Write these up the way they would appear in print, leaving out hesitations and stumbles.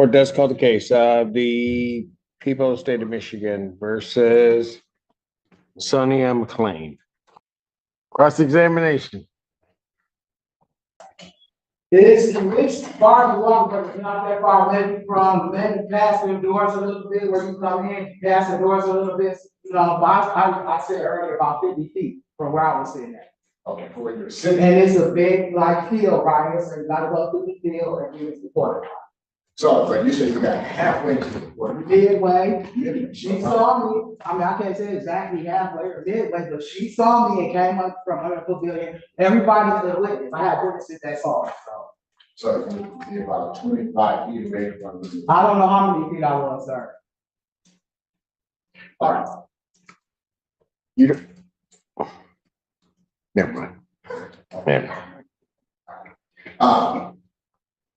Court does call the case. The people of the state of Michigan versus Sonny M. McLean. Cross-examination. It's far to walk, but it's not that far. Maybe from maybe past the doors a little bit where you come in, past the doors a little bit. You know, I said earlier about 50 feet from where I was sitting at. Okay, for where you're sitting. And it's a big like field, right? It's a lot of go through the field and then it's the porta. So, but you said you got halfway to the porta. Midway, she saw me. I mean, I can't say exactly halfway or midway, but she saw me and came up from under the pavilion. Everybody's a witness. I had witnesses that saw it. So you're about 25 feet away from the. I don't know how many feet I was, sir. All right. You don't. Never mind. Never mind.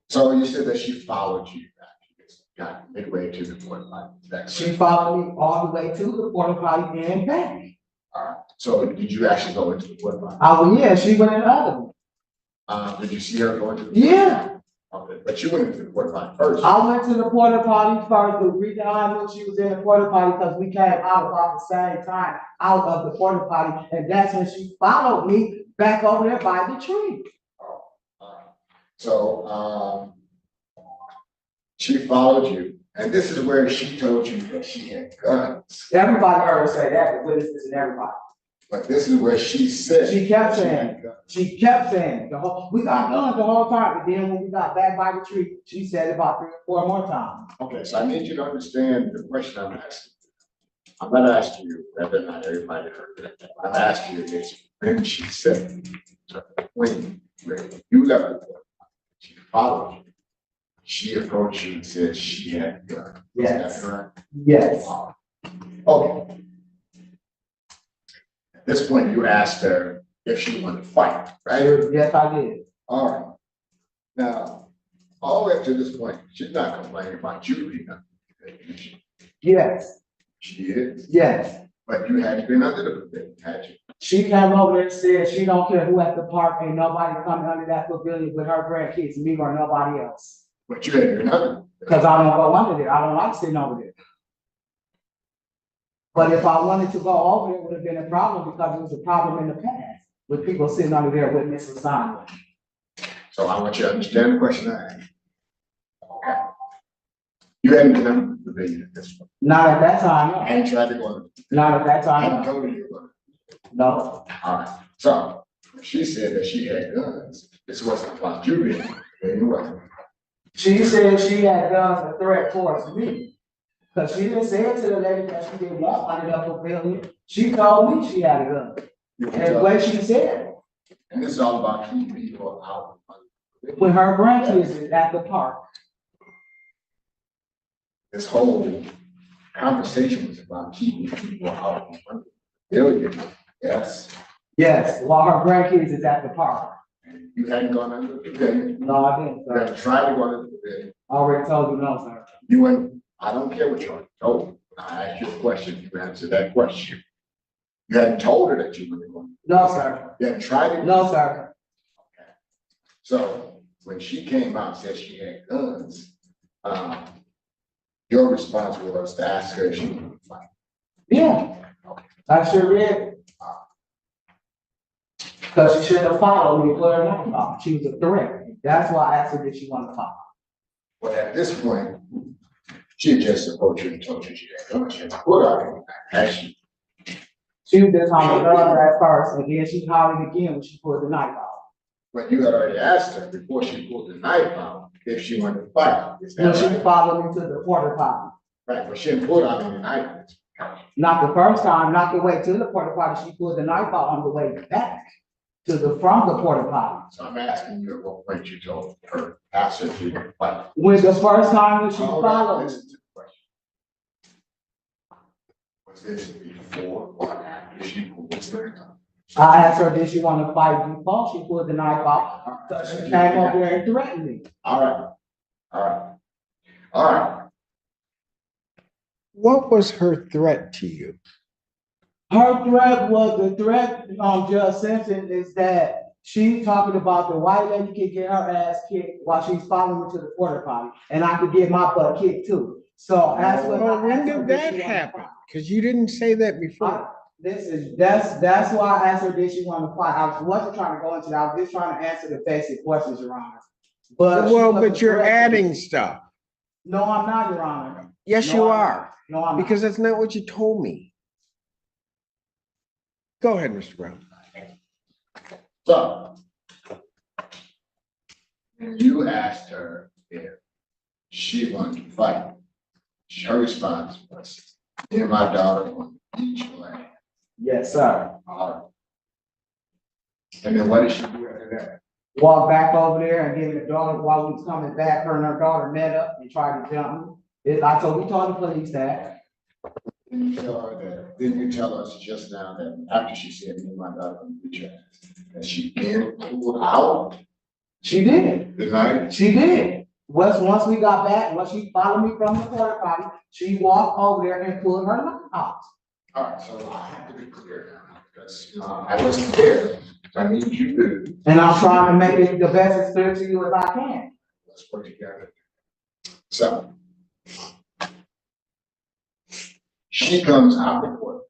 So you said that she followed you back, got midway to the porta potty. She followed me all the way to the porta potty and back. All right. So did you actually go into the porta potty? Oh, yeah, she went in the other one. Did you see her going to the? Yeah. Okay, but you went into the porta potty first. I went to the porta potty first. The reason I knew she was in the porta potty because we came out about the same time out of the porta potty, and that's when she followed me back over there by the tree. So she followed you, and this is where she told you that she had guns. Everybody heard her say that, the witnesses and everybody. But this is where she said. She kept saying, we got guns the whole time, and then when we got back by the tree, she said it about 3 or 4 more times. Okay, so I need you to understand the question I'm asking. I'm not asking you whether or not everybody heard it. I'm asking you this, when she said, when you left the porta, she followed you. She approached you and said she had guns. Yes. Is that correct? Yes. Okay. At this point, you asked her if she wanted to fight, right? Yes, I did. All right. Now, all the way up to this point, she's not complaining about you being under the pavilion. Yes. She is, Yes. but you hadn't been under the pavilion, had you? She came over there and said she don't care who at the park, ain't nobody coming under that pavilion with her grandkids, me or nobody else. But you hadn't been under. Cause I don't go under there. I don't like sitting over there. But if I wanted to go over there, it would have been a problem because it was a problem in the past with people sitting under there with Mrs. Simon. So I want you to understand the question I asked. Okay. You hadn't been under the pavilion at this point. Not at that time, no. And tried to go under. Not at that I time, hadn't no. told you you were under. No. All right. So she said that she had guns. This wasn't about you being under the pavilion, was it? She said she had guns, a threat towards me. Cause she didn't say it to the lady that she didn't want under the pavilion. She told me she had a gun. And when she said it, And this is all about keeping people out. when her grandkids is at the park. This whole conversation was about keeping people out. Billion, yes. Yes, while her grandkids is at the park. And you hadn't gone under the pavilion. No, I didn't, You sir. hadn't tried to go under the pavilion. I already told you no, sir. You went, I don't care what you already told. I asked you a question, you answered that question. You hadn't told her that you were going. No, sir. You hadn't tried it. No, sir. Okay. So when she came out and said she had guns, your response was to ask her if she wanted to fight. Yeah, I sure did. Cause she shouldn't have followed me, put her name on. She was a threat. That's why I asked her if she wanted to follow. But at this point, she had just approached you and told you she had guns. She had put out and asked you. She was just hollering at first, and then she hollered again when she pulled the knife out. But you had already asked her before she pulled the knife out if she wanted to fight. Is When that she right? followed me to the porta potty. Right, but she didn't pull out any knife. Not the first time, not the way to the porta potty. She pulled the knife out on the way back to from the porta potty. So I'm asking you at what point you told her, asked her if she wanted to fight. When the first time when she All right, followed me. listen to the question. Was this before or after she pulled the knife out? I asked her, did she want to fight before she pulled the knife out? So she came over there and threatened me. All right, all right, all right. What was her threat to you? Her threat was, the threat, Judge Simpson, is that She talking about the white lady can get her ass kicked while she's following me to the porta potty, and I could get my butt kicked too. So that's what. Well, I when asked her, did did that she wanna happen? fight? Because you didn't say that before. That's why I asked her, did she want to fight? I wasn't trying to go into that. I was just trying to answer the basic questions, Your Honor. But she Well, wasn't but you're correct. adding stuff. No, I'm not, Your Honor. Yes, No, you I'm are. not. No, I'm not. Because that's not what you told me. Go ahead, Mr. Brown. So. When you asked her if she wanted to fight, her response was, me and my daughter want to beat your ass. Yes, sir. And then what did she do after that? Walked back over there and gave the daughter, while we was coming back, her and her daughter met up and tried to jump me. We told the police that. Didn't you tell her that, didn't you tell us just now that after she said, me and my daughter want to beat your ass, that she then pulled out She did. the knife? She did. Once we got back, once she followed me from the porta potty, she walked over there and pulled her knife out. All right, so I have to be clear now, because, I wasn't there. I need you to. And I'm trying to make it the best as clear to you as I can. Let's work together. So. She comes out the court.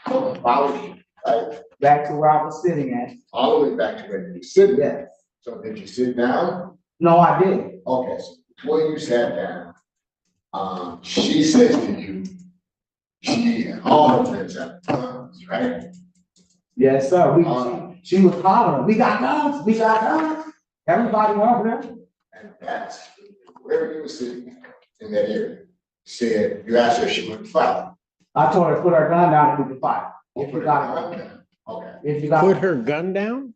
Follow you, right? Back to where I was sitting at. All the way back to where you sit. Yes. So did you sit down? No, I didn't. Okay, so before you sat down, she says to you, she and all her friends have guns, right? Yes, sir. She was hollering, we got guns, we got guns. Everybody over there. And that's where you were sitting in that area. Said, you asked her if she wanted to fight. I told her to put her gun down and we could fight. If you got it. Okay. If you got Put it. her gun down?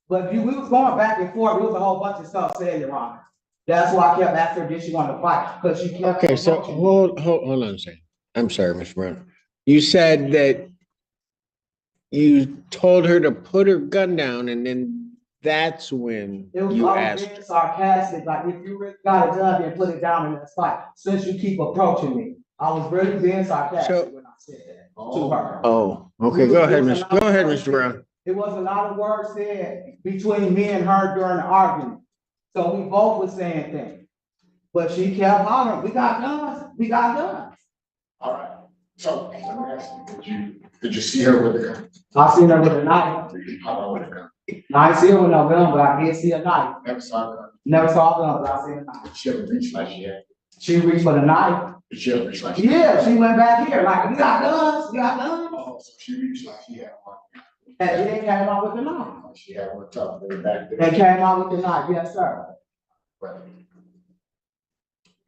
But we was going back and forth. There was a whole bunch of stuff said, Your Honor. That's why I kept asking her, did she want to fight? Because she kept. Okay, so hold on a second. I'm sorry, Mr. Brown. You said that you told her to put her gun down and then that's when It was you all asked. being sarcastic, like if you really got a gun, then put it down and let's fight. Since you keep approaching me, I was really being sarcastic when I said that to her. Oh, okay, go ahead, Mr. Brown. It was a lot of words said between me and her during the argument. So we both were saying things. But she kept hollering, we got guns, we got guns. All right. So let me ask you, did you see her with a gun? I seen her with a knife. How about with a gun? I ain't see her with no gun, but I did see a knife. Never saw a gun. Never saw a gun, but I seen a knife. She ever reached like she had? She reached for the knife. Did she ever reach like she had? Yeah, she went back here, like, we got guns, we got guns. Oh, so she reached like she had one. And then came out with the knife. She had one tough way back there. And came out with the knife, yes, sir. But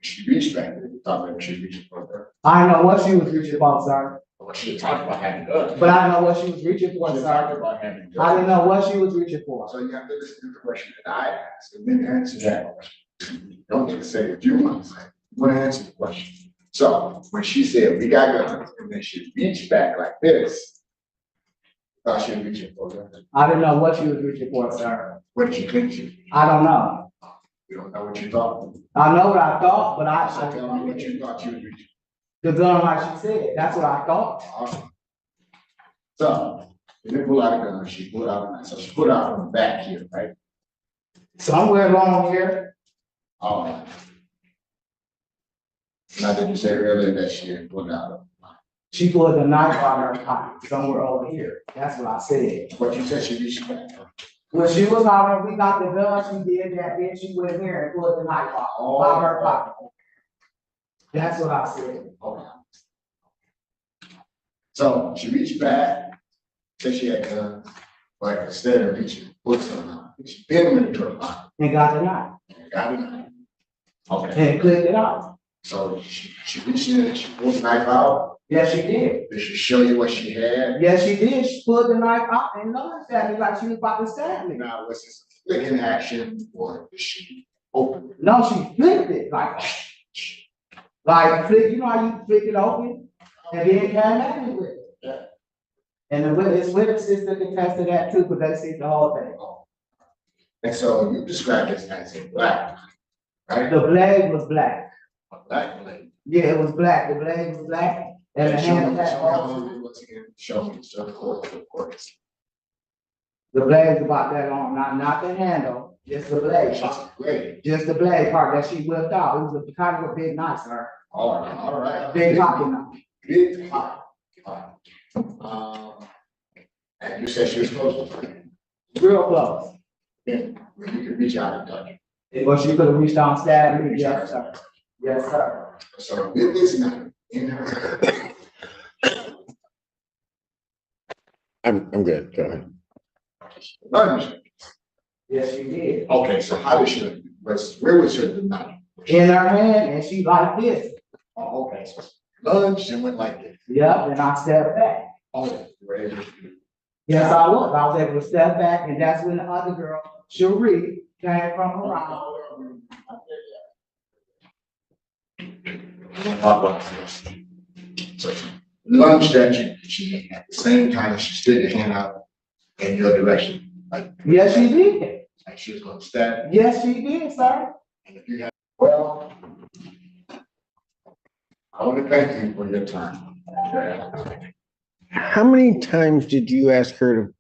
she reached back there, you thought maybe she reached for her. I didn't know what she was reaching for, sir. Well, she talked about having guns. But I didn't know what she was reaching for, She sir. talked about having guns. I didn't know what she was reaching for. So you have to listen to the question that I asked and then answer that question. You don't need to say what you want to say. You want to answer the question. So when she said, we got guns, and then she reached back like this, thought she was reaching for guns. I didn't know what she was reaching for, sir. What did you think she? I don't know. You don't know what you thought. I know what I thought, but So tell me what you thought she was reaching. the gun like she said, that's what I thought. Awesome. So, she didn't pull out a gun, she pulled out a knife, so she pulled out from the back here, right? Somewhere along here, Oh. Now, did you say earlier that she had pulled out a knife? she pulled the knife out of her pocket, somewhere over here. That's what I said. But you said she reached back. When she was hollering, we got the gun, she did that, then she went here and pulled the knife out of her pocket. That's what I said. Okay. So she reached back, said she had guns, but instead of reaching, put some out. She then went into her pocket And got the knife, and got a knife. Okay, and clicked it out. so she reached in and she pulled the knife out. Yes, she did. Did she show you what she had? Yes, she did. She pulled the knife out and lunged at me like she was about to stab me. Now, was this a flicking action or did she open it? No, she flipped it like flick, you know how you flick it open? And then came at me with it. Yeah. And the witnesses that attest to that too, because they see the whole thing. And so you described this as a black, right? The blade was black. A black blade. Yeah, it was black. The blade was black. And the Show me, hand show me how had long it was again. Show me, show the court, the court. The blade's about that long, not the handle, just the blade. Great. Just the blade part that she whipped out. It was a kind of a big knife, sir. All right. Big pocket knife. Big hot. And you said she was close to you. Real close. Yeah, where you could reach out and touch. But she could have reached out and stabbed me. Yes, sir. Yes, sir. So with this knife in her. I'm good, go ahead. Lunge. Yes, she did. Okay, so how did she, where was her knife? In her hand, and she like this. Oh, okay, so lunge and went like this. Yep, and I stepped back. Oh, right. Yes, I was. I was able to step back, and that's when the other girl, Cherie, came from around. So lunge that she at the same time she stood her hand out in your direction. Like, Yes, she did. like she was gonna stab. Yes, she did, sir. And if you have, well, I want to thank you for your time. How many times did you ask her to,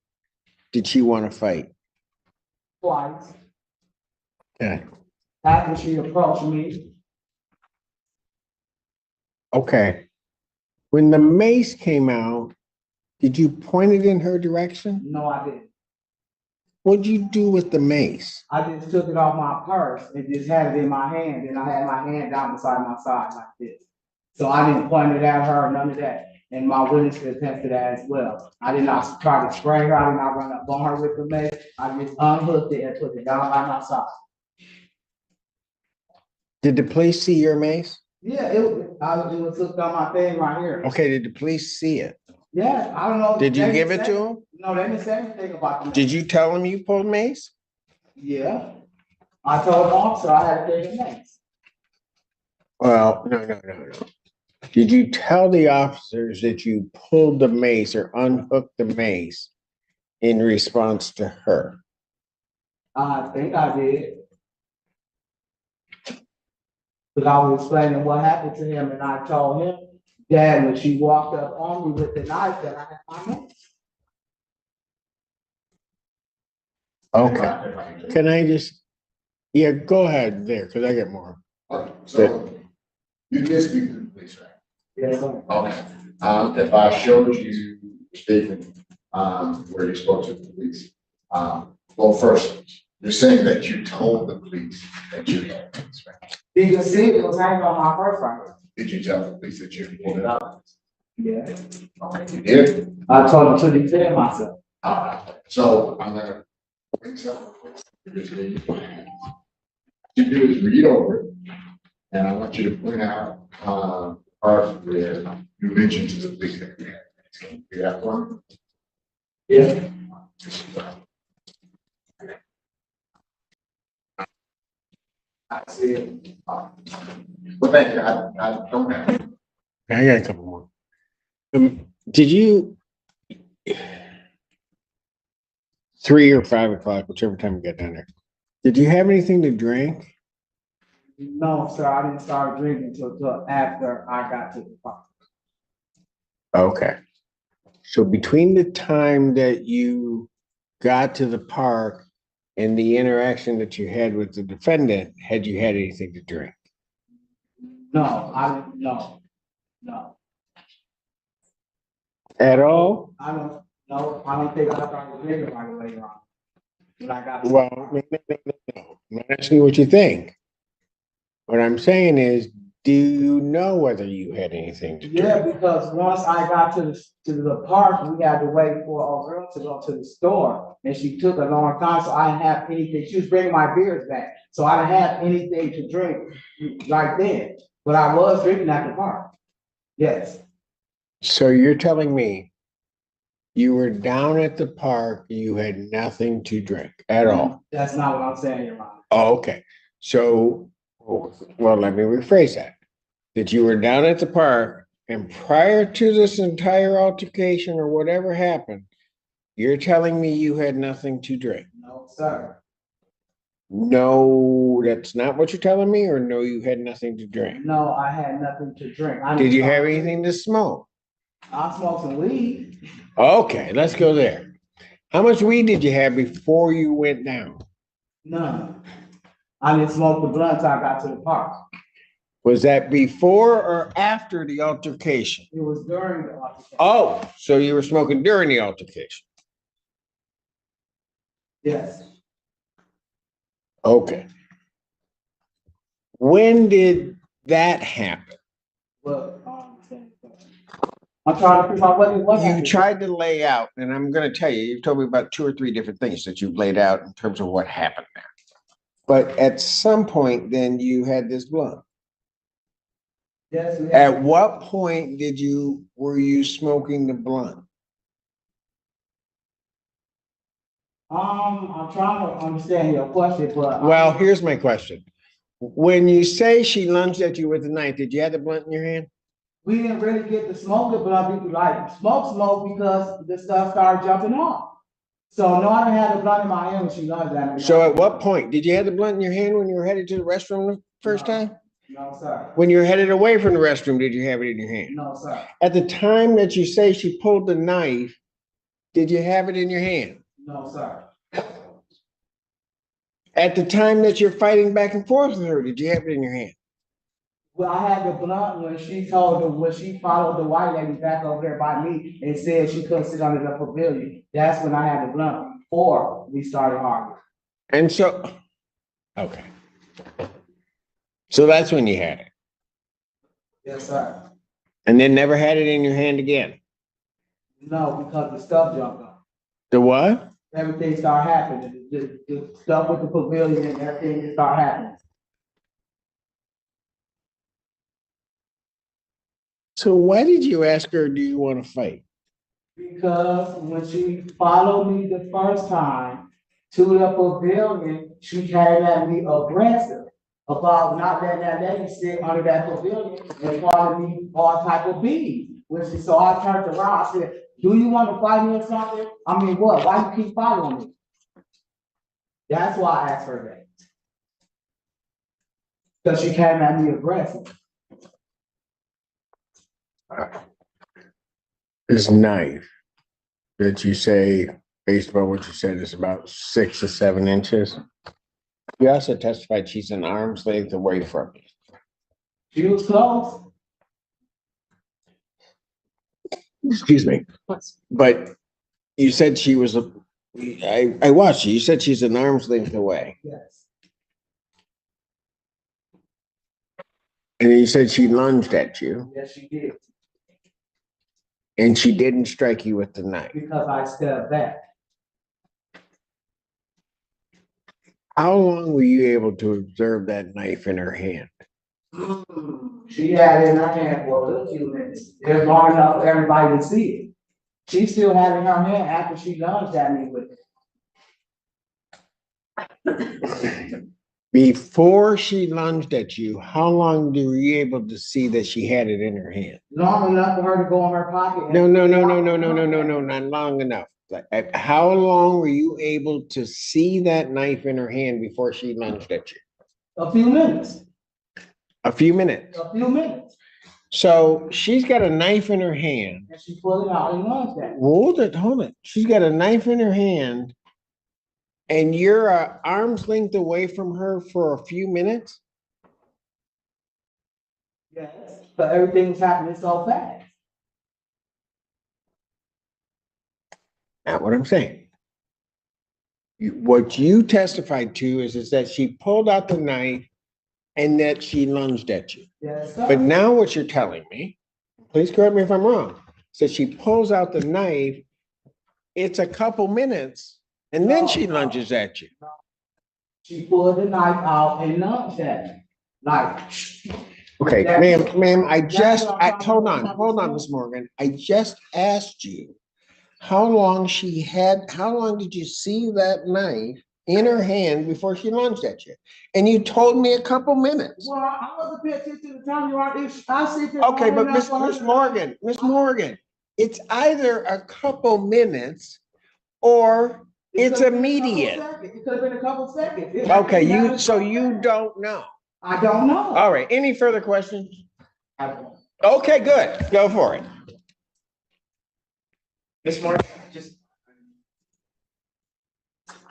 did she want to fight? Twice. Okay. After she approached me. Okay. When the mace came out, did you point it in her direction? No, I didn't. What'd you do with the mace? I just took it off my purse and just had it in my hand, and I had my hand down beside my side like this. So I didn't point it at her, none of that. And my witness could attest to that as well. I did not try to spray her, I did not run up on her with the mace. I just unhooked it and put it down by my side. Did the police see your mace? Yeah, I was just hooked on my thing right here. Okay, did the police see it? Yeah, I don't know. Did you They give didn't it say- to them? No, they didn't say anything about the mace. Did you tell them you pulled mace? Yeah. I told the officer I had to take a mace. Well, no. Did you tell the officers that you pulled the mace or unhooked the mace in response to her? I think I did. Because I was explaining what happened to him, and I told him that when she walked up on me with the knife, that I had my mace. Okay. Can I just, yeah, go ahead there, because I get more. Okay, so you did speak to the police, right? Yes, sir. Okay, if I showed you the statement, where you spoke to the police, well, first, you're saying that you told the police that you had this, right? You can see it was hanging on my purse right here. Did you tell the police that you pulled it out? Yeah. Okay, you did? I told him to defend myself. So I'm gonna bring something. What you do is read over it, and I want you to point out, parts where you mentioned to the police that you had. Can you do that for me? Yeah. I see it. Well, thank you, I don't have it. I got a couple more. Did you 3 or 5 o'clock, whichever time you get down there, did you have anything to drink? No, sir, I didn't start drinking until after I got to the park. Okay. So between the time that you got to the park and the interaction that you had with the defendant, had you had anything to drink? No, I didn't, no. At all? I don't think I started drinking right away, Ron. When I got. Well, no. I'm not asking you what you think. What I'm saying is, do you know whether you had anything to drink? Yeah, because once I got to the park, we had to wait for a girl to go to the store, and she took a long time, so I didn't have anything. She was bringing my beers back, so I didn't have anything to drink right then. But I was drinking at the park. Yes. So you're telling me you were down at the park, you had nothing to drink at all? That's not what I'm saying, Your Honor. Oh, okay. So, well, let me rephrase that. That you were down at the park and prior to this entire altercation or whatever happened, you're telling me you had nothing to drink? No, sir. No, that's not what you're telling me, or no, you had nothing to drink? No, I had nothing to drink. Did you have anything to smoke? I smoked some weed. Okay, let's go there. How much weed did you have before you went down? None. I didn't smoke the blunt till I got to the park. Was that before or after the altercation? It was during the altercation. Oh, so you were smoking during the altercation? Yes. Okay. When did that happen? Well, I'm trying to figure out what You happened. tried to lay out, and I'm gonna tell you, you've told me about 2 or 3 different things that you've laid out in terms of what happened there. But at some point, then you had this blunt. Yes, we had- At what point were you smoking the blunt? I'm trying to understand your question, but. Well, here's my question. When you say she lunged at you with a knife, did you have the blunt in your hand? We didn't really get to smoke it, but we could like smoke because the stuff started jumping off. So no, I didn't have the blunt in my hand when she lunged at me. So at what point? Did you have the blunt in your hand when you were headed to the restroom the first No. time? No, sir. When you were headed away from the restroom, did you have it in your hand? No, sir. At the time that you say she pulled the knife, did you have it in your hand? No, sir. At the time that you're fighting back and forth with her, did you have it in your hand? Well, I had the blunt when she followed the white lady back over there by me and said she couldn't sit under the pavilion. That's when I had the blunt, before we started arguing. And so, okay. So that's when you had it. Yes, sir. And then never had it in your hand again. No, because the stuff jumped up. The what? Everything started happening. The stuff with the pavilion and everything just started happening. So why did you ask her, do you want to fight? Because when she followed me the first time to the pavilion, she came at me aggressive about not letting that lady sit under that pavilion and calling me all type of bees. So I turned around, I said, do you want to fight me or something? I mean, what? Why you keep following me? That's why I asked her that. Because she came at me aggressive. This knife that you say, based upon what you said, is about 6 or 7 inches. You also testified she's an arm's length away from you. She was close. Excuse me. But you said she was I watched you. You said she's an arm's length away. Yes. And you said she lunged at you. Yes, she did. And she didn't strike you with the knife. Because I stepped back. How long were you able to observe that knife in her hand? She had it in her hand for a little few minutes. It was long enough for everybody to see it. She still had it in her hand after she lunged at me with it. Before she lunged at you, how long were you able to see that she had it in her hand? Long enough for her to go in her pocket. No, not long enough. Like, how long were you able to see that knife in her hand before she lunged at you? A few minutes. A few minutes. A few minutes. So she's got a knife in her hand. And she pulled it out and lunged at me. Hold it. She's got a knife in her hand, and you're arm's length away from her for a few minutes? Yes. But everything was happening so fast. Not what I'm saying. What you testified to is that she pulled out the knife and that she lunged at you. Yes, sir. But now what you're telling me, please correct me if I'm wrong, so she pulls out the knife, it's a couple minutes, and then she lunges at you. She pulled the knife out and lunged at me. Like, Okay, ma'am, hold on, Ms. Morgan. I just asked you how long did you see that knife in her hand before she lunged at you? And you told me a couple minutes. well, I wasn't paying attention to the time you are. I see. Okay, but Miss Morgan, it's either a couple minutes or it's immediate. It could have been a couple seconds. Okay, you don't know. I don't know. All right, any further questions? I don't. Okay, good. Go for it. Miss Morgan, just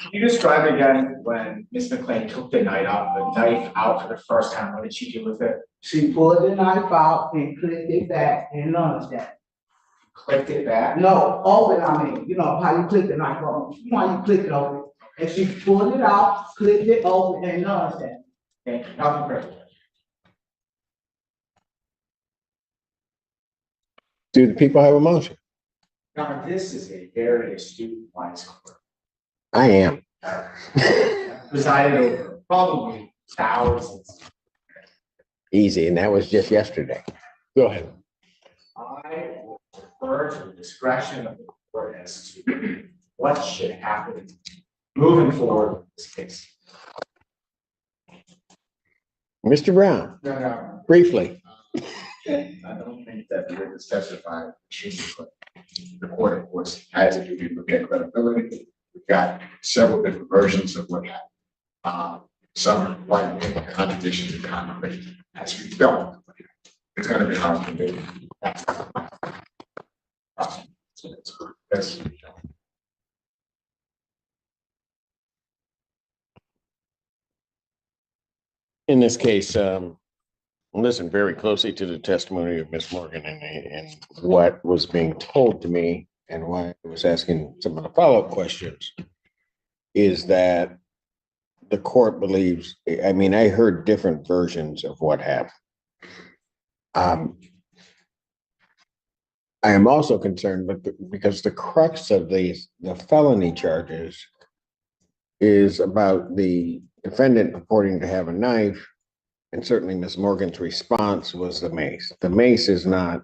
Can you describe again when Ms. McLean took the knife out for the first time? What did she do with it? She pulled the knife out and clicked it back and lunged at it. Clicked it back? No, open, I mean, you know how you click the knife open, you know how you click it open. And she pulled it out, clicked it open and lunged at it. Thank you. Nothing further. Do the people have a motion? Now, this is a very astute wise court. I am. Presided over probably thousands. Easy, and that was just yesterday. Go ahead. I will refer to the discretion of the court as to what should happen moving forward with this case. Mr. Brown, No, briefly. I don't think that the witness testified. The court, of course, has a duty to look at credibility. We've got several different versions of what happened. Some are quite contradictions and conflict. As we don't, it's going to be hard to do. That's In this case, listen very closely to the testimony of Ms. Morgan and what was being told to me and why I was asking some of the follow-up questions is that the court believes, I mean, I heard different versions of what happened. I am also concerned because the crux of the felony charges is about the defendant purporting to have a knife, and certainly Ms. Morgan's response was the mace. The mace is not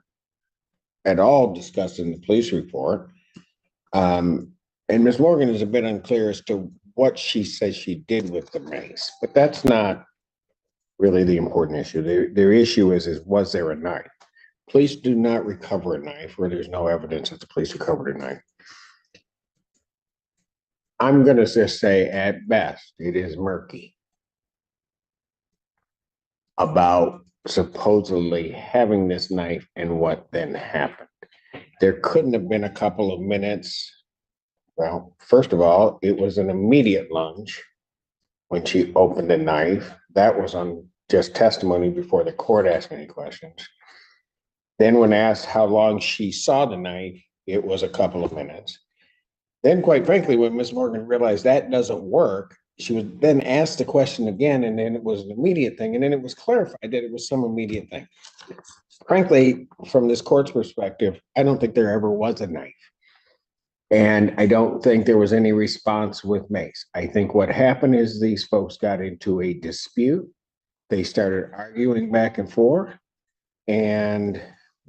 at all discussed in the police report. And Ms. Morgan is a bit unclear as to what she says she did with the mace, but that's not really the important issue. Their issue is was there a knife? Police do not recover a knife where there's no evidence that the police recovered a knife. I'm going to just say at best, it is murky about supposedly having this knife and what then happened. There couldn't have been a couple of minutes. Well, first of all, it was an immediate lunge when she opened the knife. That was on just testimony before the court asked any questions. Then when asked how long she saw the knife, it was a couple of minutes. Then, quite frankly, when Ms. Morgan realized that doesn't work, she was then asked the question again, and then it was an immediate thing, and then it was clarified that it was some immediate thing. Frankly, from this court's perspective, I don't think there ever was a knife. And I don't think there was any response with Mace. I think what happened is these folks got into a dispute. They started arguing back and forth, and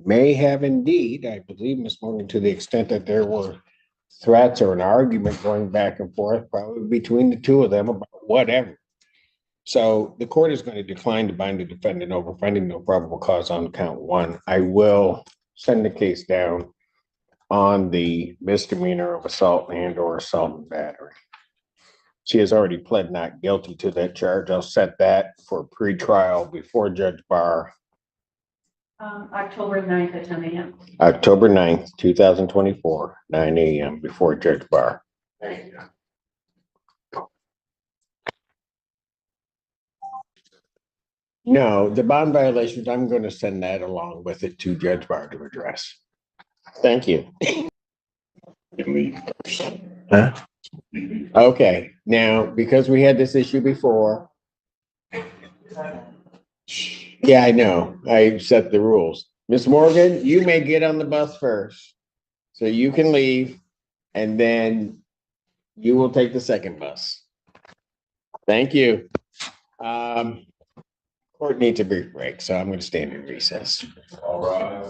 may have indeed, I believe, Ms. Morgan, to the extent that there were threats or an argument going back and forth, probably between the two of them about whatever. So the court is going to decline to bind the defendant over finding no probable cause on count one. I will send the case down on the misdemeanor of assault and or assault and battery. She has already pled not guilty to that charge. I'll set that for pretrial before Judge Barr. October 9th at 10 a.m. October 9th, 2024, 9 a.m. before Judge Barr. Thank you. No, the bond violations, I'm going to send that along with it to Judge Barr to address. Thank you. Huh? Okay, now, because we had this issue before. Yeah, I know. I set the rules. Ms. Morgan, you may get on the bus first. So you can leave and then you will take the second bus. Thank you. Court needs a brief break, so I'm going to stand in recess. All right.